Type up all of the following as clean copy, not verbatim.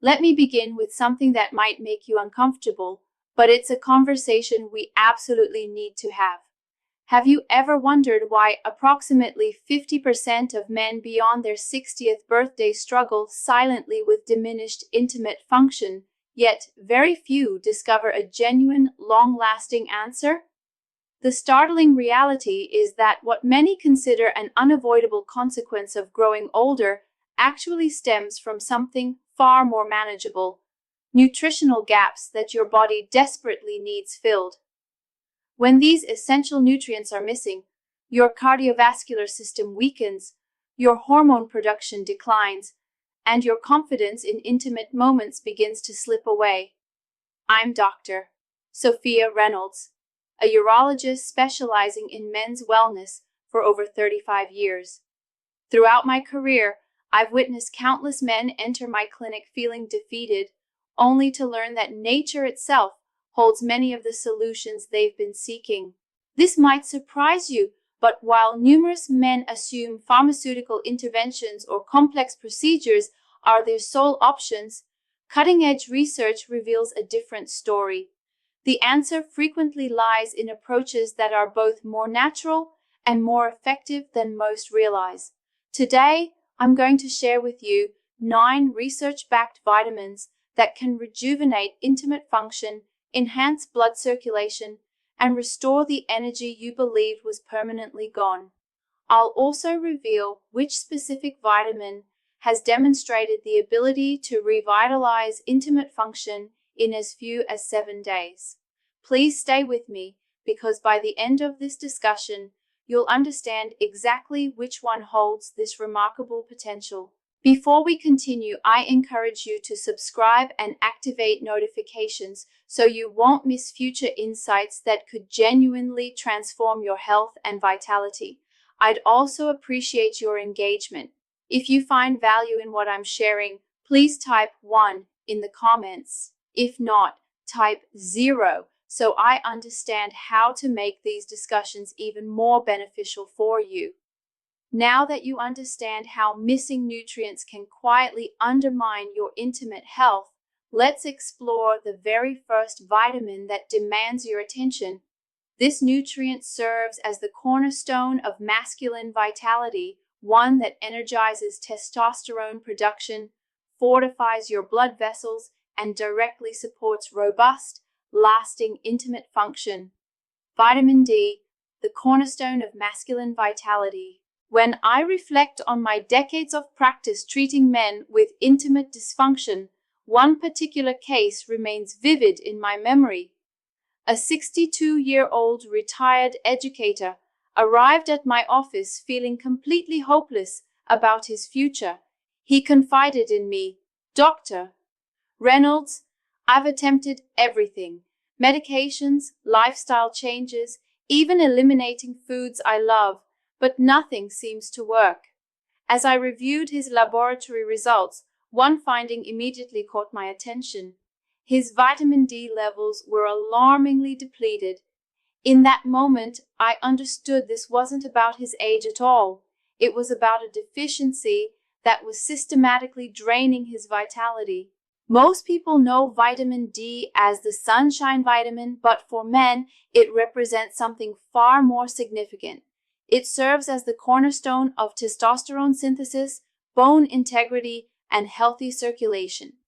Let me begin with something that might make you uncomfortable, but it's a conversation we absolutely need to have. Have you ever wondered why approximately 50% of men beyond their 60th birthday struggle silently with diminished intimate function, yet very few discover a genuine, long-lasting answer? The startling reality is that what many consider an unavoidable consequence of growing older actually stems from something far more manageable: nutritional gaps that your body desperately needs filled. When these essential nutrients are missing, your cardiovascular system weakens, your hormone production declines, and your confidence in intimate moments begins to slip away. I'm Dr. Sophia Reynolds, a urologist specializing in men's wellness for over 35 years. Throughout my career, I've witnessed countless men enter my clinic feeling defeated, only to learn that nature itself holds many of the solutions they've been seeking. This might surprise you, but while numerous men assume pharmaceutical interventions or complex procedures are their sole options, cutting-edge research reveals a different story. The answer frequently lies in approaches that are both more natural and more effective than most realize. Today, I'm going to share with you 9 research-backed vitamins that can rejuvenate intimate function, enhance blood circulation, and restore the energy you believed was permanently gone. I'll also reveal which specific vitamin has demonstrated the ability to revitalize intimate function in as few as 7 days. Please stay with me, because by the end of this discussion, you'll understand exactly which one holds this remarkable potential. Before we continue, I encourage you to subscribe and activate notifications so you won't miss future insights that could genuinely transform your health and vitality. I'd also appreciate your engagement. If you find value in what I'm sharing, please type 1 in the comments. If not, type 0 so I understand how to make these discussions even more beneficial for you. Now that you understand how missing nutrients can quietly undermine your intimate health, let's explore the very first vitamin that demands your attention. This nutrient serves as the cornerstone of masculine vitality, one that energizes testosterone production, fortifies your blood vessels, and directly supports robust, lasting intimate function. Vitamin D, the cornerstone of masculine vitality. When I reflect on my decades of practice treating men with intimate dysfunction, one particular case remains vivid in my memory. A 62-year-old retired educator arrived at my office feeling completely hopeless about his future. He confided in me, "Dr. Reynolds, I've attempted everything: medications, lifestyle changes, even eliminating foods I love, but nothing seems to work." As I reviewed his laboratory results, one finding immediately caught my attention. His vitamin D levels were alarmingly depleted. In that moment, I understood this wasn't about his age at all. It was about a deficiency that was systematically draining his vitality. Most people know vitamin D as the sunshine vitamin, but for men, it represents something far more significant. It serves as the cornerstone of testosterone synthesis, bone integrity, and healthy circulation.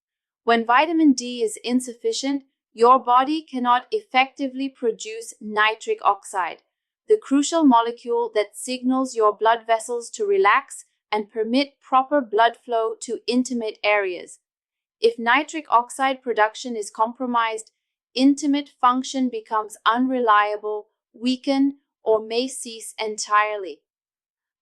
When vitamin D is insufficient, your body cannot effectively produce nitric oxide, the crucial molecule that signals your blood vessels to relax and permit proper blood flow to intimate areas. If nitric oxide production is compromised, intimate function becomes unreliable, weakened, or may cease entirely.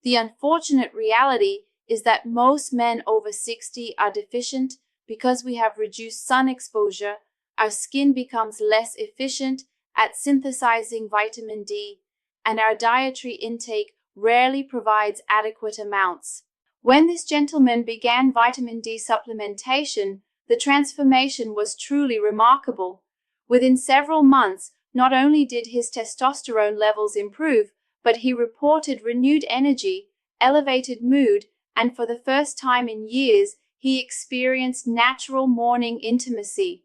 The unfortunate reality is that most men over 60 are deficient because we have reduced sun exposure. Our skin becomes less efficient at synthesizing vitamin D, and our dietary intake rarely provides adequate amounts. When this gentleman began vitamin D supplementation, the transformation was truly remarkable. Within several months, not only did his testosterone levels improve, but he reported renewed energy, elevated mood, and for the first time in years, He experienced natural morning intimacy.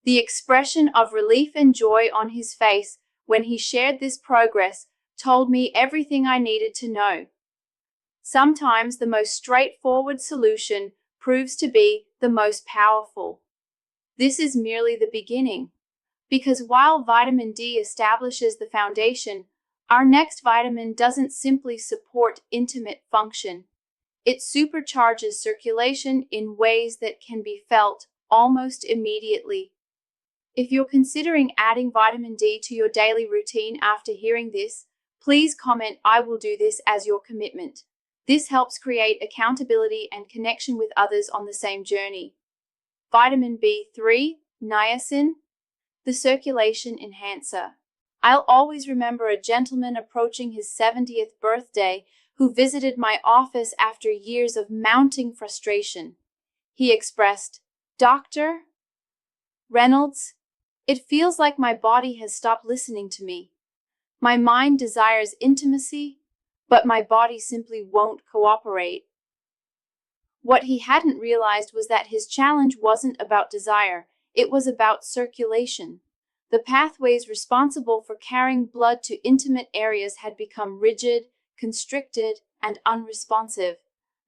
The expression of relief and joy on his face when he shared this progress told me everything I needed to know. Sometimes the most straightforward solution proves to be the most powerful. This is merely the beginning, because while vitamin D establishes the foundation, our next vitamin doesn't simply support intimate function. It supercharges circulation in ways that can be felt almost immediately. If you're considering adding vitamin D to your daily routine after hearing this, please comment "I will do this" as your commitment. This helps create accountability and connection with others on the same journey. Vitamin B3, niacin, the circulation enhancer. I'll always remember a gentleman approaching his 70th birthday who visited my office after years of mounting frustration. He expressed, "Dr. Reynolds, it feels like my body has stopped listening to me. My mind desires intimacy, but my body simply won't cooperate." What he hadn't realized was that his challenge wasn't about desire, it was about circulation. The pathways responsible for carrying blood to intimate areas had become rigid, constricted, and unresponsive.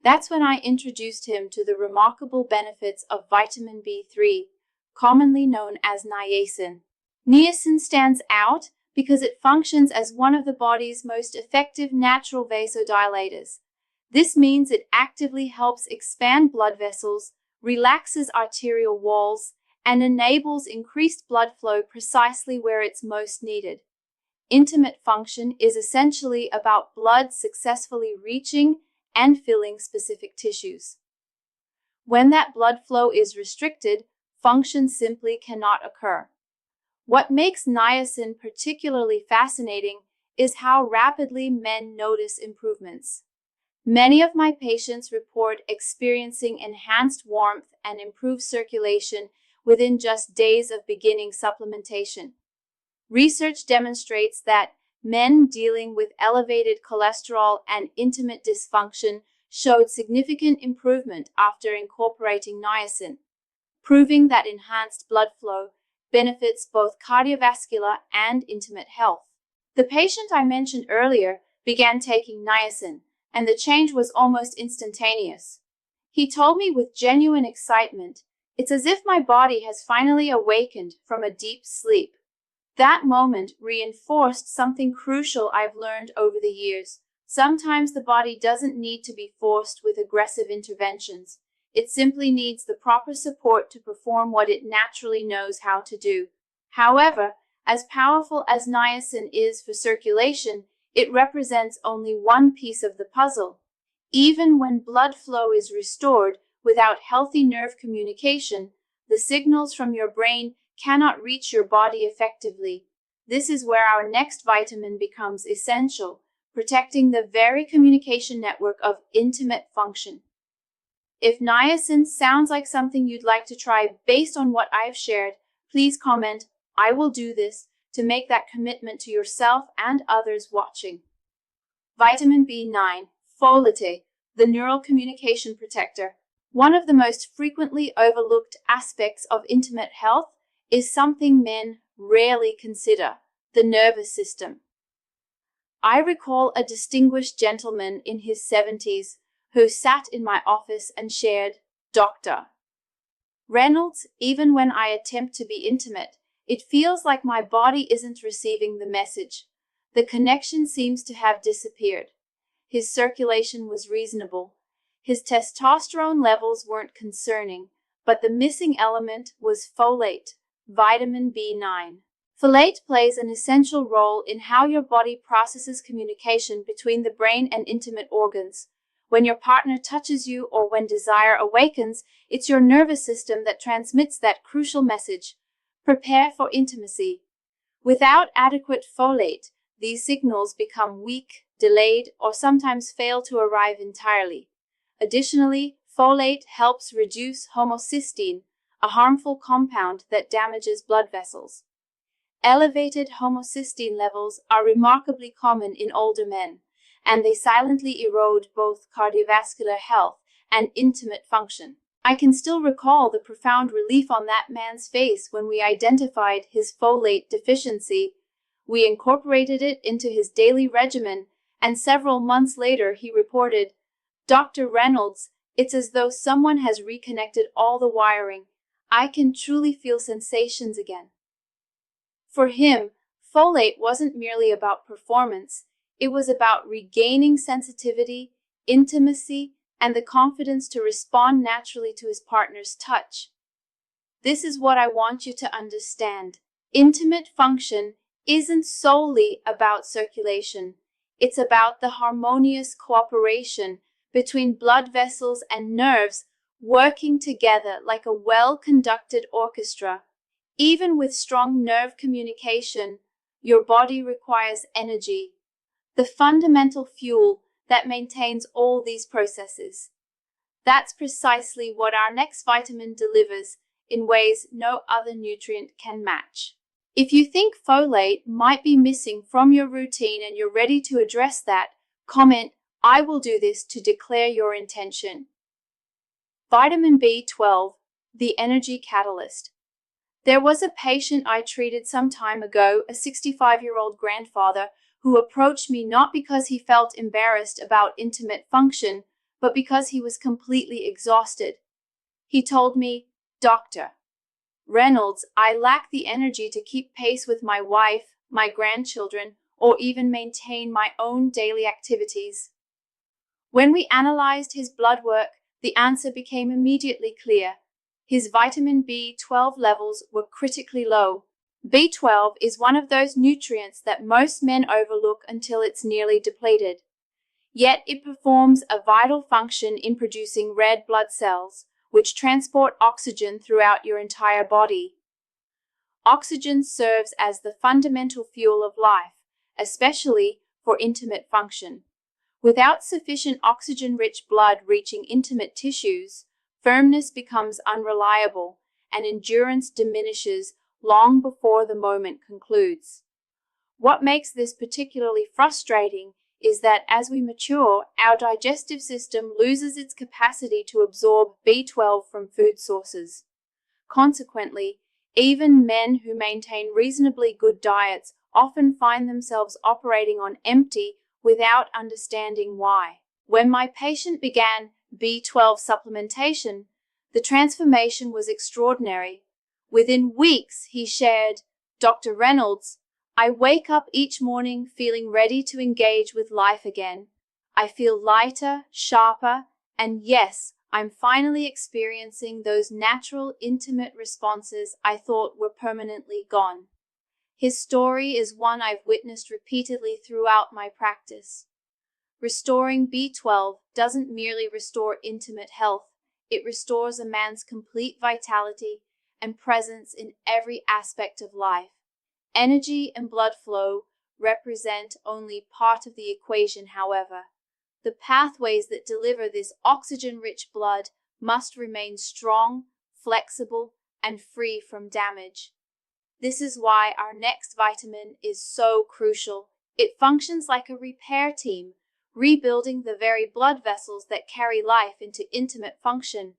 That's when I introduced him to the remarkable benefits of vitamin B3, commonly known as niacin. Niacin stands out because it functions as one of the body's most effective natural vasodilators. This means it actively helps expand blood vessels, relaxes arterial walls, and enables increased blood flow precisely where it's most needed. Intimate function is essentially about blood successfully reaching and filling specific tissues. When that blood flow is restricted, function simply cannot occur. What makes niacin particularly fascinating is how rapidly men notice improvements. Many of my patients report experiencing enhanced warmth and improved circulation within just days of beginning supplementation. Research demonstrates that men dealing with elevated cholesterol and intimate dysfunction showed significant improvement after incorporating niacin, proving that enhanced blood flow benefits both cardiovascular and intimate health. The patient I mentioned earlier began taking niacin, and the change was almost instantaneous. He told me with genuine excitement, "It's as if my body has finally awakened from a deep sleep." That moment reinforced something crucial I've learned over the years. Sometimes the body doesn't need to be forced with aggressive interventions. It simply needs the proper support to perform what it naturally knows how to do. However, as powerful as niacin is for circulation, it represents only one piece of the puzzle. Even when blood flow is restored without healthy nerve communication, the signals from your brain cannot reach your body effectively. This is where our next vitamin becomes essential, protecting the very communication network of intimate function. If niacin sounds like something you'd like to try based on what I've shared, please comment "I will do this" to make that commitment to yourself and others watching. Vitamin B9, folate, the neural communication protector. One of the most frequently overlooked aspects of intimate health is something men rarely consider: the nervous system. I recall a distinguished gentleman in his 70s who sat in my office and shared, "Dr. Reynolds, even when I attempt to be intimate, it feels like my body isn't receiving the message. The connection seems to have disappeared." His circulation was reasonable. His testosterone levels weren't concerning, but the missing element was folate, vitamin B9. Folate plays an essential role in how your body processes communication between the brain and intimate organs. When your partner touches you or when desire awakens, it's your nervous system that transmits that crucial message: prepare for intimacy. Without adequate folate, these signals become weak, delayed, or sometimes fail to arrive entirely. Additionally, folate helps reduce homocysteine, a harmful compound that damages blood vessels. Elevated homocysteine levels are remarkably common in older men, and they silently erode both cardiovascular health and intimate function. I can still recall the profound relief on that man's face when we identified his folate deficiency. We incorporated it into his daily regimen, and several months later he reported, "Dr. Reynolds, it's as though someone has reconnected all the wiring. I can truly feel sensations again." For him, folate wasn't merely about performance, it was about regaining sensitivity, intimacy, and the confidence to respond naturally to his partner's touch. This is what I want you to understand. Intimate function isn't solely about circulation. It's about the harmonious cooperation between blood vessels and nerves working together like a well-conducted orchestra. Even with strong nerve communication, your body requires energy, the fundamental fuel that maintains all these processes. That's precisely what our next vitamin delivers in ways no other nutrient can match. If you think folate might be missing from your routine and you're ready to address that, comment, "I will do this," to declare your intention. Vitamin B12, the energy catalyst. There was a patient I treated some time ago, a 65-year-old grandfather, who approached me not because he felt embarrassed about intimate function, but because he was completely exhausted. He told me, "Dr. Reynolds, I lack the energy to keep pace with my wife, my grandchildren, or even maintain my own daily activities." When we analyzed his blood work, the answer became immediately clear. His vitamin B12 levels were critically low. B12 is one of those nutrients that most men overlook until it's nearly depleted. Yet it performs a vital function in producing red blood cells, which transport oxygen throughout your entire body. Oxygen serves as the fundamental fuel of life, especially for intimate function. Without sufficient oxygen-rich blood reaching intimate tissues, firmness becomes unreliable, and endurance diminishes long before the moment concludes. What makes this particularly frustrating is that as we mature, our digestive system loses its capacity to absorb B12 from food sources. Consequently, even men who maintain reasonably good diets often find themselves operating on empty without understanding why. When my patient began B12 supplementation, the transformation was extraordinary. Within weeks, he shared, "Dr. Reynolds, I wake up each morning feeling ready to engage with life again. I feel lighter, sharper, and yes, I'm finally experiencing those natural, intimate responses I thought were permanently gone." His story is one I've witnessed repeatedly throughout my practice. Restoring B12 doesn't merely restore intimate health, it restores a man's complete vitality and presence in every aspect of life. Energy and blood flow represent only part of the equation, however. The pathways that deliver this oxygen-rich blood must remain strong, flexible, and free from damage. This is why our next vitamin is so crucial. It functions like a repair team, rebuilding the very blood vessels that carry life into intimate function.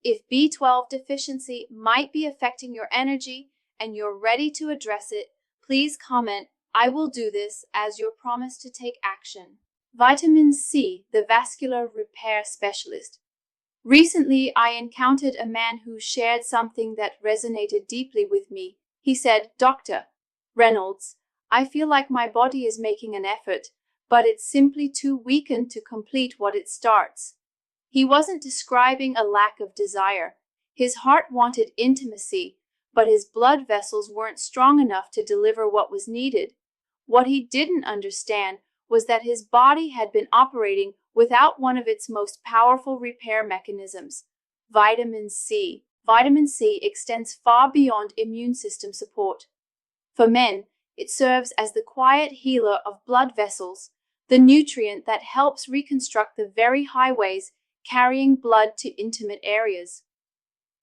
If B12 deficiency might be affecting your energy and you're ready to address it, please comment, "I will do this," as your promise to take action. Vitamin C, the vascular repair specialist. Recently, I encountered a man who shared something that resonated deeply with me. He said, "Dr. Reynolds, I feel like my body is making an effort, but it's simply too weakened to complete what it starts." He wasn't describing a lack of desire. His heart wanted intimacy, but his blood vessels weren't strong enough to deliver what was needed. What he didn't understand was that his body had been operating without one of its most powerful repair mechanisms, vitamin C. Vitamin C extends far beyond immune system support. For men, it serves as the quiet healer of blood vessels, the nutrient that helps reconstruct the very highways carrying blood to intimate areas.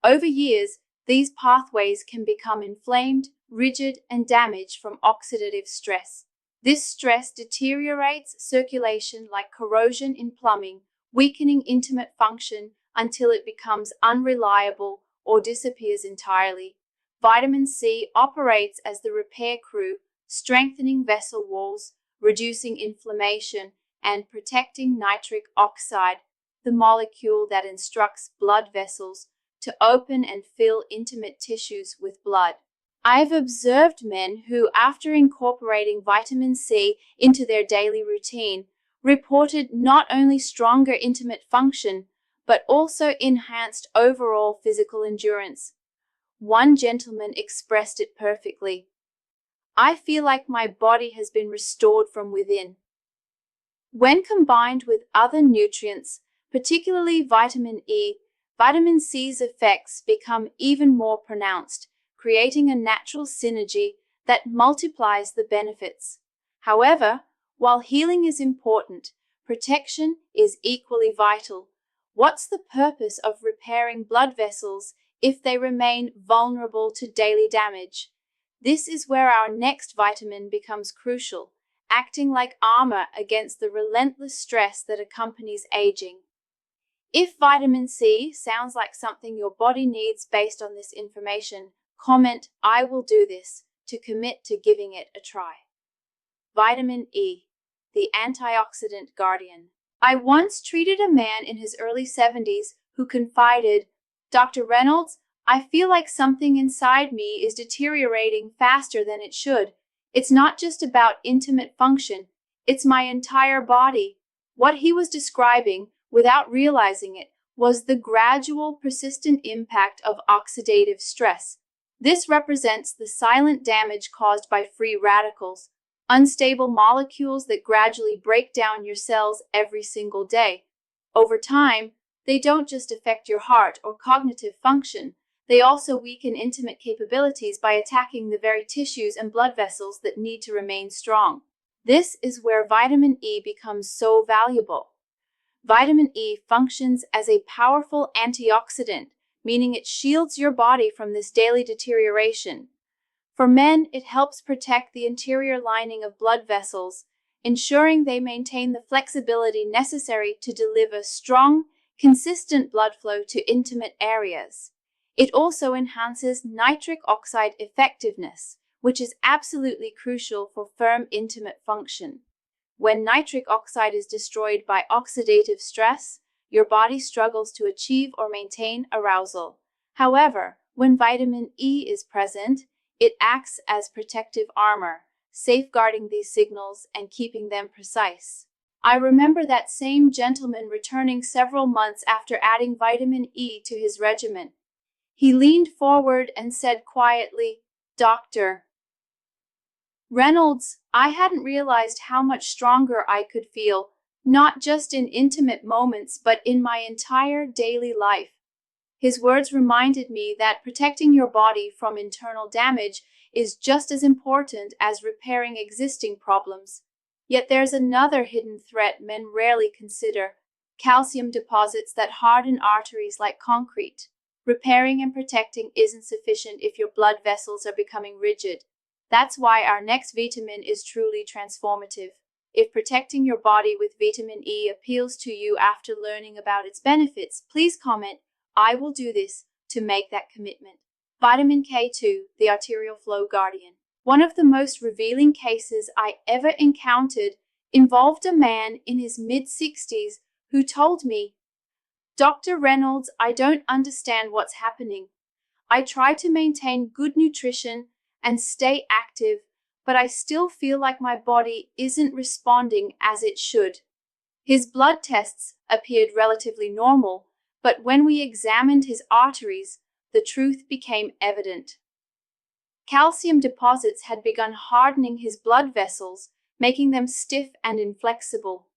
Over years, these pathways can become inflamed, rigid, and damaged from oxidative stress. This stress deteriorates circulation like corrosion in plumbing, weakening intimate function until it becomes unreliable or disappears entirely. Vitamin C operates as the repair crew, strengthening vessel walls, reducing inflammation, and protecting nitric oxide, the molecule that instructs blood vessels to open and fill intimate tissues with blood. I've observed men who, after incorporating vitamin C into their daily routine, reported not only stronger intimate function, but also enhanced overall physical endurance. One gentleman expressed it perfectly. "I feel like my body has been restored from within." When combined with other nutrients, particularly vitamin E, vitamin C's effects become even more pronounced, creating a natural synergy that multiplies the benefits. However, while healing is important, protection is equally vital. What's the purpose of repairing blood vessels if they remain vulnerable to daily damage? This is where our next vitamin becomes crucial, acting like armor against the relentless stress that accompanies aging. If vitamin C sounds like something your body needs based on this information, comment "I will do this" to commit to giving it a try. Vitamin E, the antioxidant guardian. I once treated a man in his early 70s who confided, "Dr. Reynolds, I feel like something inside me is deteriorating faster than it should. It's not just about intimate function, it's my entire body." What he was describing, without realizing it, was the gradual, persistent impact of oxidative stress. This represents the silent damage caused by free radicals, unstable molecules that gradually break down your cells every single day. Over time, they don't just affect your heart or cognitive function, they also weaken intimate capabilities by attacking the very tissues and blood vessels that need to remain strong. This is where vitamin E becomes so valuable. Vitamin E functions as a powerful antioxidant, meaning it shields your body from this daily deterioration. For men, it helps protect the interior lining of blood vessels, ensuring they maintain the flexibility necessary to deliver strong, consistent blood flow to intimate areas. It also enhances nitric oxide effectiveness, which is absolutely crucial for firm intimate function. When nitric oxide is destroyed by oxidative stress, your body struggles to achieve or maintain arousal. However, when vitamin E is present, it acts as protective armor, safeguarding these signals and keeping them precise. I remember that same gentleman returning several months after adding vitamin E to his regimen. He leaned forward and said quietly, "Dr. Reynolds, I hadn't realized how much stronger I could feel, not just in intimate moments, but in my entire daily life." His words reminded me that protecting your body from internal damage is just as important as repairing existing problems. Yet there's another hidden threat men rarely consider: calcium deposits that harden arteries like concrete. Repairing and protecting isn't sufficient if your blood vessels are becoming rigid. That's why our next vitamin is truly transformative. If protecting your body with vitamin E appeals to you after learning about its benefits, please comment "I will do this" to make that commitment. Vitamin K2, the arterial flow guardian. One of the most revealing cases I ever encountered involved a man in his mid-60s who told me, "Dr. Reynolds, I don't understand what's happening. I try to maintain good nutrition and stay active, but I still feel like my body isn't responding as it should." His blood tests appeared relatively normal, but when we examined his arteries, the truth became evident. Calcium deposits had begun hardening his blood vessels, making them stiff and inflexible.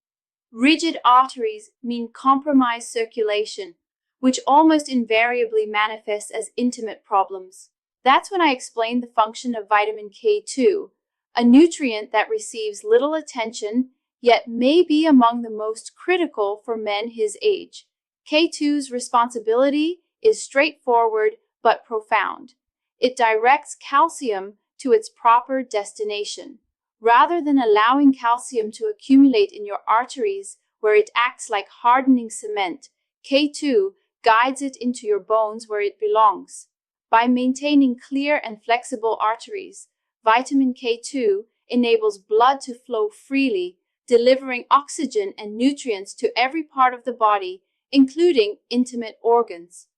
Rigid arteries mean compromised circulation, which almost invariably manifests as intimate problems. That's when I explained the function of vitamin K2, a nutrient that receives little attention, yet may be among the most critical for men his age. K2's responsibility is straightforward but profound. It directs calcium to its proper destination. Rather than allowing calcium to accumulate in your arteries where it acts like hardening cement. K2 guides it into your bones where it belongs. By maintaining clear and flexible arteries, vitamin K2 enables blood to flow freely, delivering oxygen and nutrients to every part of the body, including intimate organs.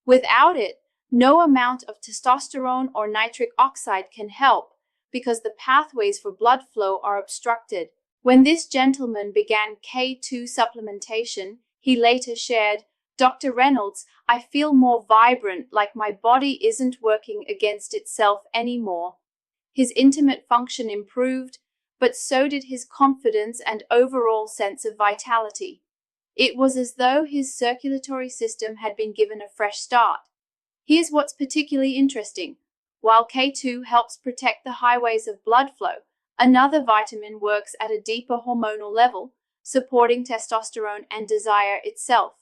Without it, no amount of testosterone or nitric oxide can help because the pathways for blood flow are obstructed. When this gentleman began K2 supplementation, he later shared, "Dr. Reynolds, I feel more vibrant, like my body isn't working against itself anymore." His intimate function improved, but so did his confidence and overall sense of vitality. It was as though his circulatory system had been given a fresh start. Here's what's particularly interesting. While K2 helps protect the highways of blood flow, another vitamin works at a deeper hormonal level, supporting testosterone and desire itself.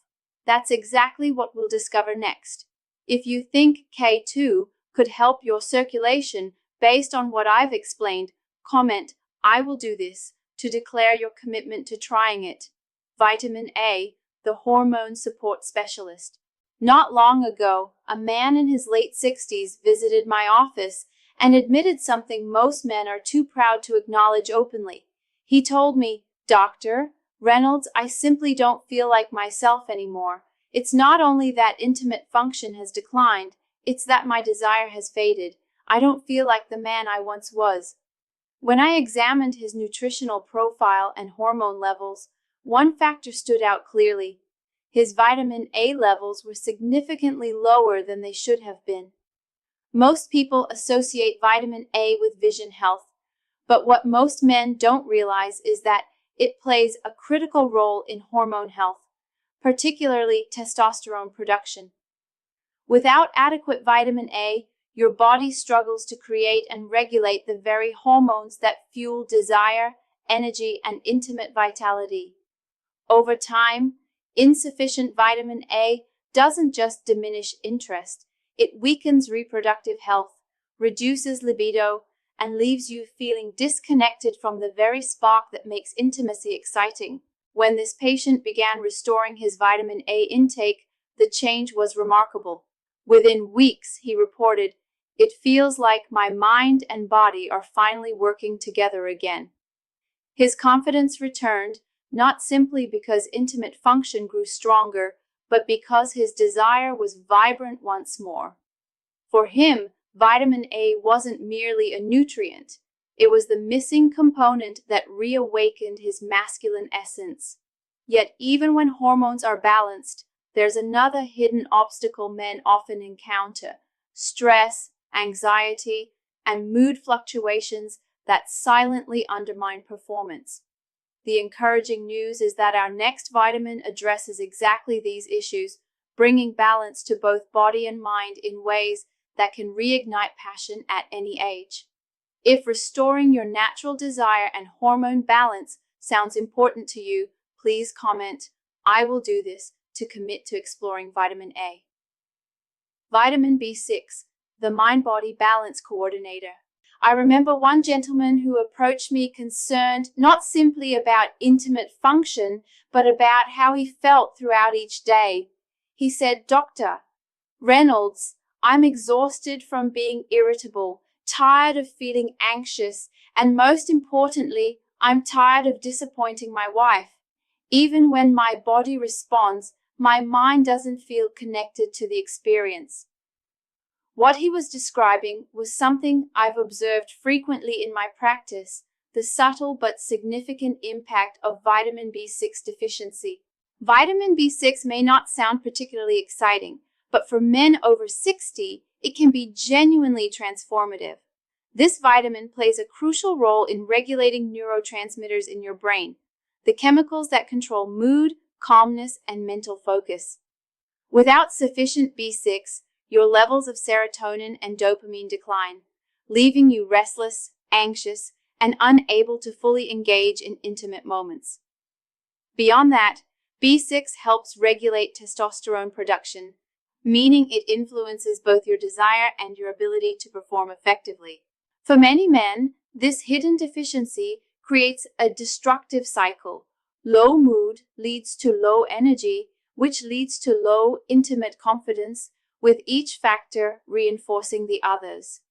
That's exactly what we'll discover next. If you think K2 could help your circulation based on what I've explained, comment, "I will do this," to declare your commitment to trying it. Vitamin A, the hormone support specialist. Not long ago, a man in his late 60s visited my office and admitted something most men are too proud to acknowledge openly. He told me, "Dr. Reynolds, I simply don't feel like myself anymore. It's not only that intimate function has declined, it's that my desire has faded. I don't feel like the man I once was." When I examined his nutritional profile and hormone levels, one factor stood out clearly. His vitamin A levels were significantly lower than they should have been. Most people associate vitamin A with vision health, but what most men don't realize is that it plays a critical role in hormone health, particularly testosterone production. Without adequate vitamin A, your body struggles to create and regulate the very hormones that fuel desire, energy, and intimate vitality. Over time, insufficient vitamin A doesn't just diminish interest, it weakens reproductive health, reduces libido, and leaves you feeling disconnected from the very spark that makes intimacy exciting. When this patient began restoring his vitamin A intake, the change was remarkable. Within weeks, he reported, "It feels like my mind and body are finally working together again." His confidence returned, not simply because intimate function grew stronger, but because his desire was vibrant once more. For him, vitamin A wasn't merely a nutrient. It was the missing component that reawakened his masculine essence. Yet even when hormones are balanced, there's another hidden obstacle men often encounter: stress, anxiety, and mood fluctuations that silently undermine performance. The encouraging news is that our next vitamin addresses exactly these issues, bringing balance to both body and mind in ways that can reignite passion at any age. If restoring your natural desire and hormone balance sounds important to you, please comment, "I will do this," to commit to exploring vitamin A. Vitamin B6, the mind-body balance coordinator. I remember one gentleman who approached me concerned not simply about intimate function, but about how he felt throughout each day. He said, "Dr. Reynolds, I'm exhausted from being irritable, tired of feeling anxious, and most importantly, I'm tired of disappointing my wife. Even when my body responds, my mind doesn't feel connected to the experience." What he was describing was something I've observed frequently in my practice: the subtle but significant impact of vitamin B6 deficiency. Vitamin B6 may not sound particularly exciting, but for men over 60, it can be genuinely transformative. This vitamin plays a crucial role in regulating neurotransmitters in your brain, the chemicals that control mood, calmness, and mental focus. Without sufficient B6, your levels of serotonin and dopamine decline, leaving you restless, anxious, and unable to fully engage in intimate moments. Beyond that, B6 helps regulate testosterone production, meaning it influences both your desire and your ability to perform effectively. For many men, this hidden deficiency creates a destructive cycle: Low mood leads to low energy, which leads to low intimate confidence, with each factor reinforcing the others.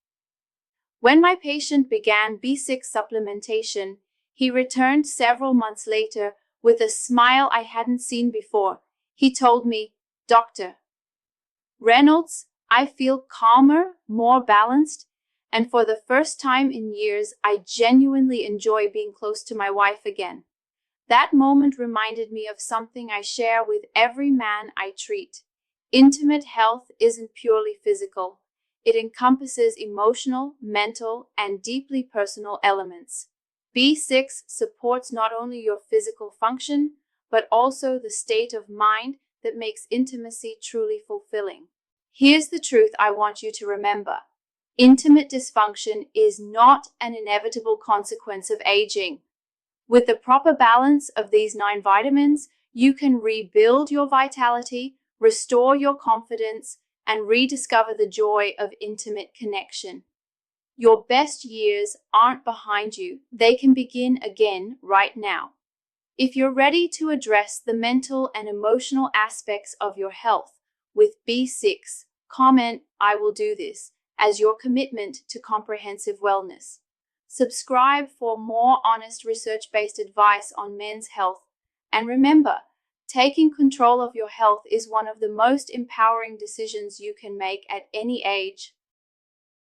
When my patient began B6 supplementation, he returned several months later with a smile I hadn't seen before. He told me, "Dr. Reynolds, I feel calmer, more balanced, and for the first time in years, I genuinely enjoy being close to my wife again." That moment reminded me of something I share with every man I treat. Intimate health isn't purely physical. It encompasses emotional, mental, and deeply personal elements. B6 supports not only your physical function, but also the state of mind that makes intimacy truly fulfilling. Here's the truth I want you to remember. Intimate dysfunction is not an inevitable consequence of aging. With the proper balance of these 9 vitamins, you can rebuild your vitality, restore your confidence, and rediscover the joy of intimate connection. Your best years aren't behind you. They can begin again right now. If you're ready to address the mental and emotional aspects of your health with B6, comment, "I will do this," as your commitment to comprehensive wellness. Subscribe for more honest research-based advice on men's health. And remember, taking control of your health is one of the most empowering decisions you can make at any age.